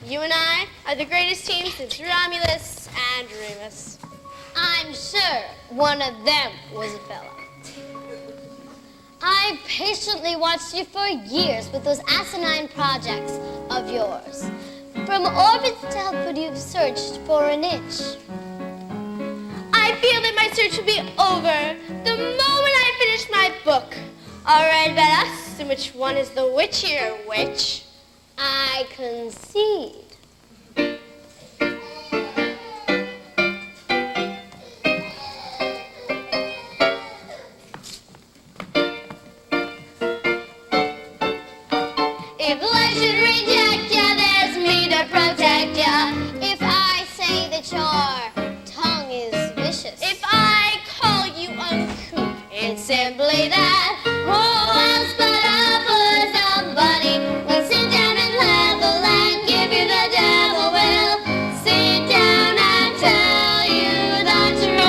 You and I are the greatest team since Romulus and Remus. I'm sure one of them was a fella. I patiently watched you for years with those asinine projects of yours. From orbits to output, you've searched for an itch. I feel that my search will be over the moment I finish my book. All right, about us, and which one is the witchier witch? I concede. If life should reject ya, there's me to protect ya. If I say that your tongue is vicious, If I call you uncouth, it's simply that. Who else but a poor somebody will sit down and level and give you the devil will sit down and tell you the truth.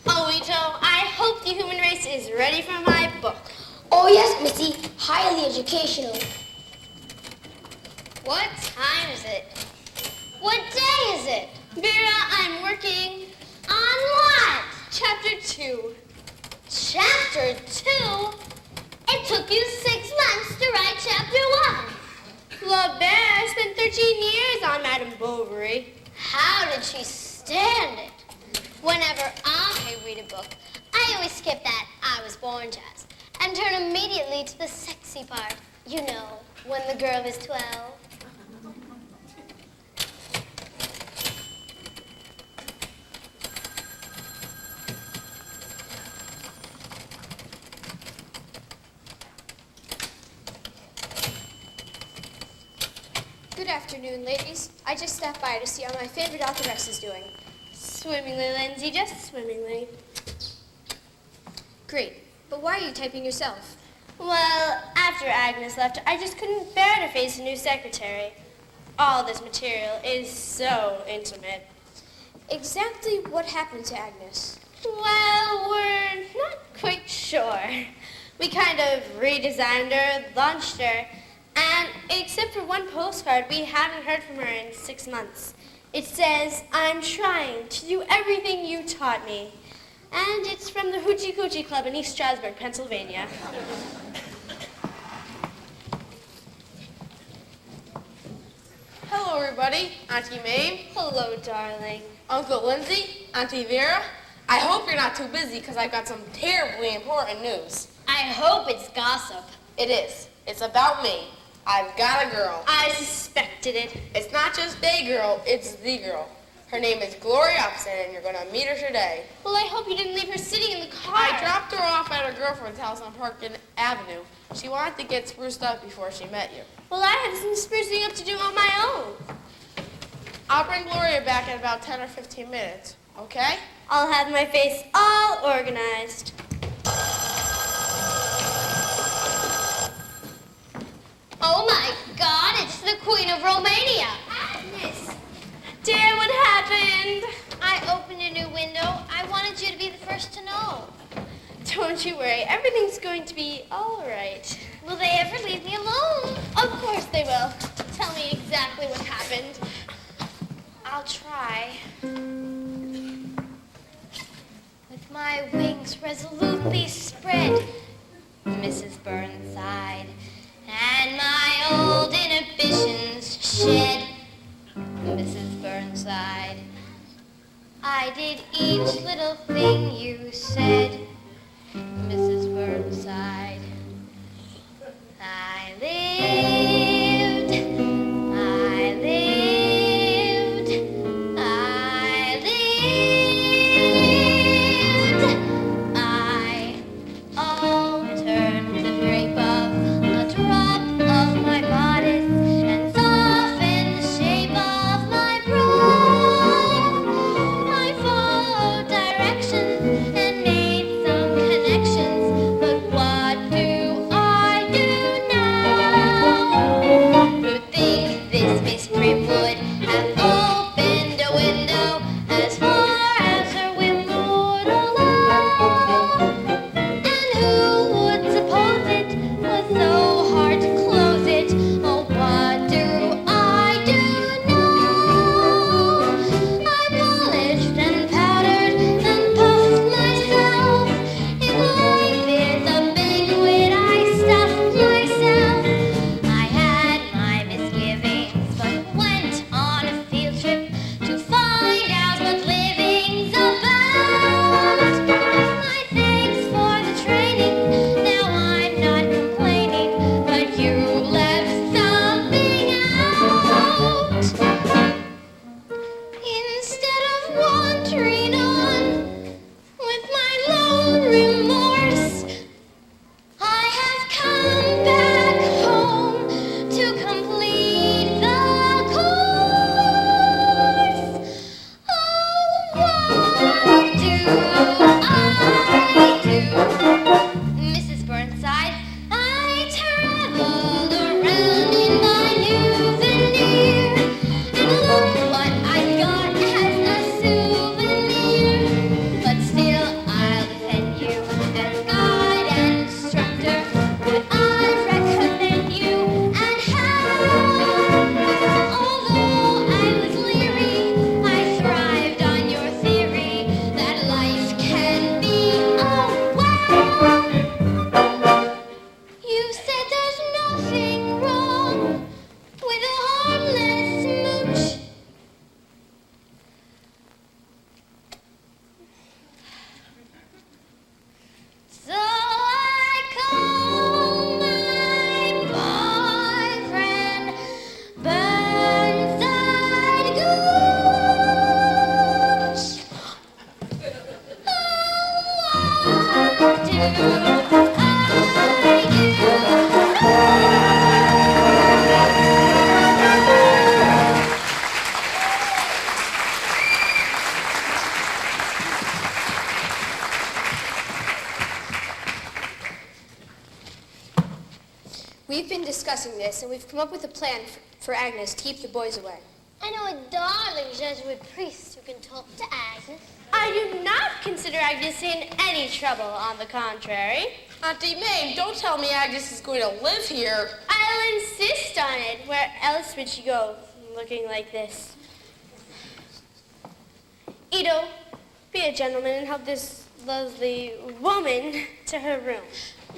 Oito, I hope the human race is ready for my book. Oh yes, Missy. Highly educational. What time is it? What day is it? Vera, I'm working On what? chapter 2. Chapter 2? It took you 6 months to write chapter 1. Flaubert spent 13 years on Madame Bovary. How did she stand it? Whenever I read a book, I always skip that I was born jazz and turn immediately to the sexy part. You know, when the girl is 12. Good afternoon, ladies. I just stopped by to see how my favorite authoress is doing. Swimmingly, Lindsay, just swimmingly. Great. But why are you typing yourself? Well, after Agnes left, I just couldn't bear to face a new secretary. All this material is so intimate. Exactly what happened to Agnes? Well, we're not quite sure. We kind of redesigned her, launched her, and except for one postcard, we haven't heard from her in 6 months. It says, I'm trying to do everything you taught me. And it's from the Hoochie Coochie Club in East Stroudsburg, Pennsylvania. Hello, everybody. Auntie Mame, Hello, darling. Uncle Lindsay, Auntie Vera. I hope you're not too busy because I've got some terribly important news. I hope it's gossip. It is. It's about me. I've got a girl. I suspected it. It's not just a girl, it's the girl. Her name is Gloria Upson, and you're going to meet her today. Well, I hope you didn't leave her sitting in the car. I dropped her off at her girlfriend's house on Park Avenue. She wanted to get spruced up before she met you. Well, I have some sprucing up to do on my own. I'll bring Gloria back in about 10 or 15 minutes, okay? I'll have my face all organized. Oh my God, it's the Queen of Romania. Agnes! Dear, what happened? I opened a new window. I wanted you to be the first to know. Don't you worry. Everything's going to be all right. Will they ever leave me alone? Of course they will. Tell me exactly what happened. I'll try. With my wings resolutely spread, Mrs. Burnside, and my old inhibitions shed, Mrs. Burnside, I did each little thing you said, Mrs. Burnside. I lived been discussing this, and we've come up with a plan for Agnes to keep the boys away. I know a darling Jesuit priest who can talk to Agnes. I do not consider Agnes in any trouble, on the contrary. Auntie Mame, don't tell me Agnes is going to live here. I'll insist on it. Where else would she go looking like this? Ito, be a gentleman and help this lovely woman to her room.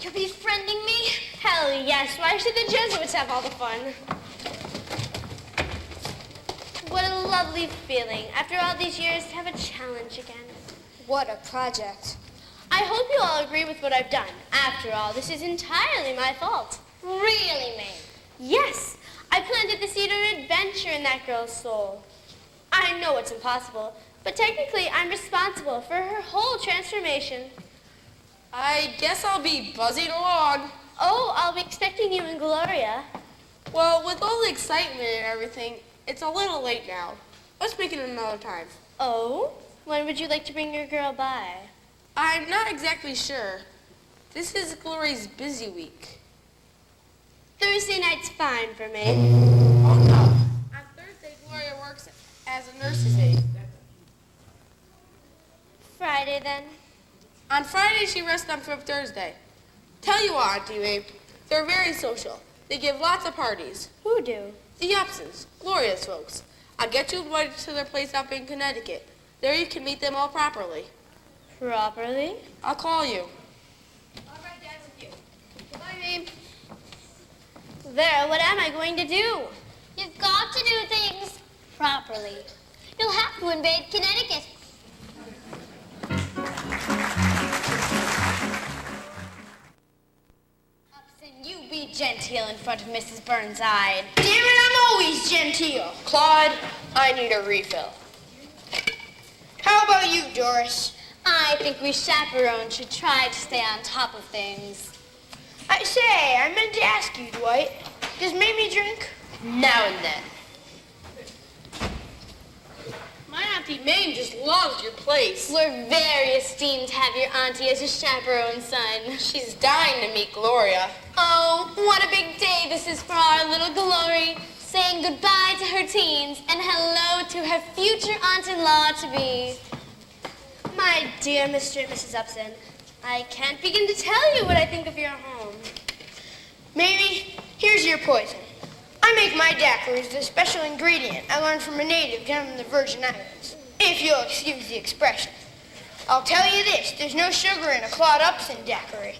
You're befriending me? Hell yes. Why should the Jesuits have all the fun? What a lovely feeling, after all these years, to have a challenge again. What a project. I hope you all agree with what I've done. After all, this is entirely my fault. Really, Mame? Yes, I planted the seed of adventure in that girl's soul. I know it's impossible, but technically I'm responsible for her whole transformation. I guess I'll be buzzing along. Oh, I'll be expecting you in Gloria. Well, with all the excitement and everything, it's a little late now. Let's make it another time. Oh? When would you like to bring your girl by? I'm not exactly sure. This is Glory's busy week. Thursday night's fine for me. Oh no. On Thursday, Gloria works as a nurse's aide. Friday then. On Friday, she rests on Thursday. Tell you what, Auntie Mame, they're very social. They give lots of parties. Who do? The Upsons, Gloria's folks. I'll get you invited to their place up in Connecticut. There you can meet them all properly. Properly? I'll call you. All right, Dad, with you. Goodbye, Mame. Vera, what am I going to do? You've got to do things properly. You'll have to invade Connecticut. Upson, you be genteel in front of Mrs. Burnside. Damn it, I'm always genteel. Claude, I need a refill. How about you, Doris? I think we chaperones should try to stay on top of things. I say, I meant to ask you, Dwight. Does Mamie drink? Now and then. My Auntie Mame just loves your place. We're very esteemed to have your auntie as a chaperone, son. She's dying to meet Gloria. Oh, what a big day this is for our little Glory, saying goodbye to her teens and hello to her future aunt-in-law to be. My dear Mr. and Mrs. Upson, I can't begin to tell you what I think of your home. Mamie, here's your poison. I make my daiquiris with a special ingredient I learned from a native down in the Virgin Islands. If you'll excuse the expression. I'll tell you this, there's no sugar in a Claude Upson daiquiri.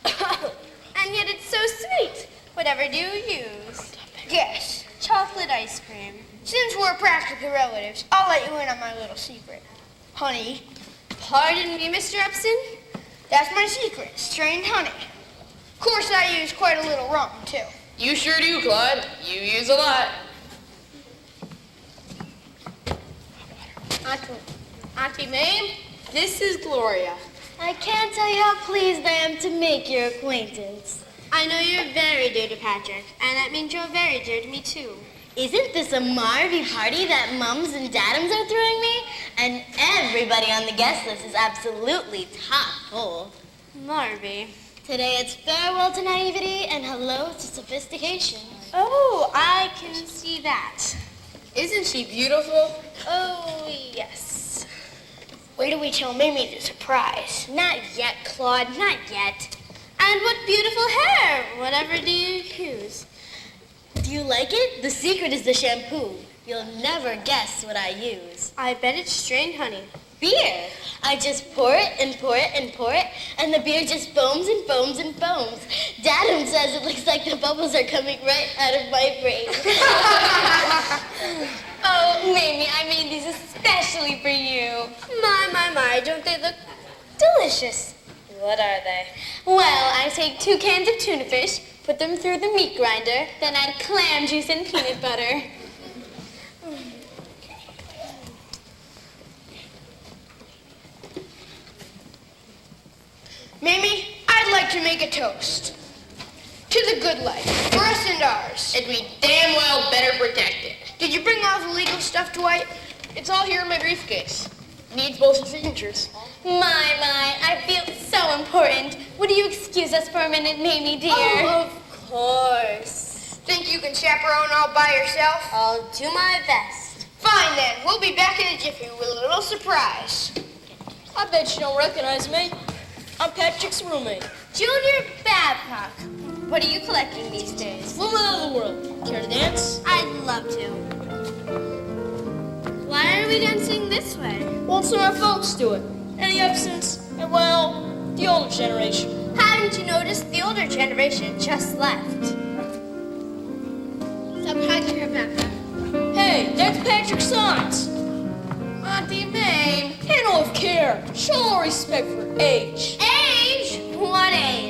And yet it's so sweet. Whatever do you use? Guess. Chocolate ice cream. Since we're practical relatives, I'll let you in on my little secret. Honey, Pardon me, Mr. Upson? that's my secret, strained honey. Of course, I use quite a little rum, too. You sure do, Claude. You use a lot. Auntie Mame, this is Gloria. I can't tell you how pleased I am to make your acquaintance. I know you're very dear to Patrick, and that means you're very dear to me, too. Isn't this a Marvy party that Mums and Dadums are throwing me? And everybody on the guest list is absolutely top full. Marby. Today it's farewell to naivety and hello to sophistication. Oh, I can see that. Isn't she beautiful? Oh, yes. Wait till we tell Mamie the surprise. Not yet, Claude, not yet. And what beautiful hair! Whatever do you use? Do you like it? The secret is the shampoo. You'll never guess what I use. I bet it's strained honey. Beer. I just pour it and pour it and pour it, and the beer just foams and foams and foams. Dadum says it looks like the bubbles are coming right out of my brain. Oh, Mamie, I made these especially for you. My, don't they look delicious? What are they? Well, I take 2 cans of tuna fish, put them through the meat grinder, then add clam juice and peanut butter. Mamie, I'd like to make a toast. To the good life, for us and ours. And we damn well better protect it. Did you bring all the legal stuff, Dwight? It's all here in my briefcase. Needs both your signatures. My, I feel so important. Would you excuse us for a minute, Mamie dear? Oh, of course. Think you can chaperone all by yourself? I'll do my best. Fine then. We'll be back in a jiffy with a little surprise. I bet you don't recognize me. I'm Patrick's roommate. Junior Babcock. What are you collecting these days? Woman of the world. Care to dance? I'd love to. Why are we dancing this way? Well, some of our folks do it. Any absence? And well, the older generation. Haven't you noticed the older generation just left? Stop hugging her back. Hey, that's Patrick's sons. Auntie Mame. Handle with care. Show respect for age. Age? What age?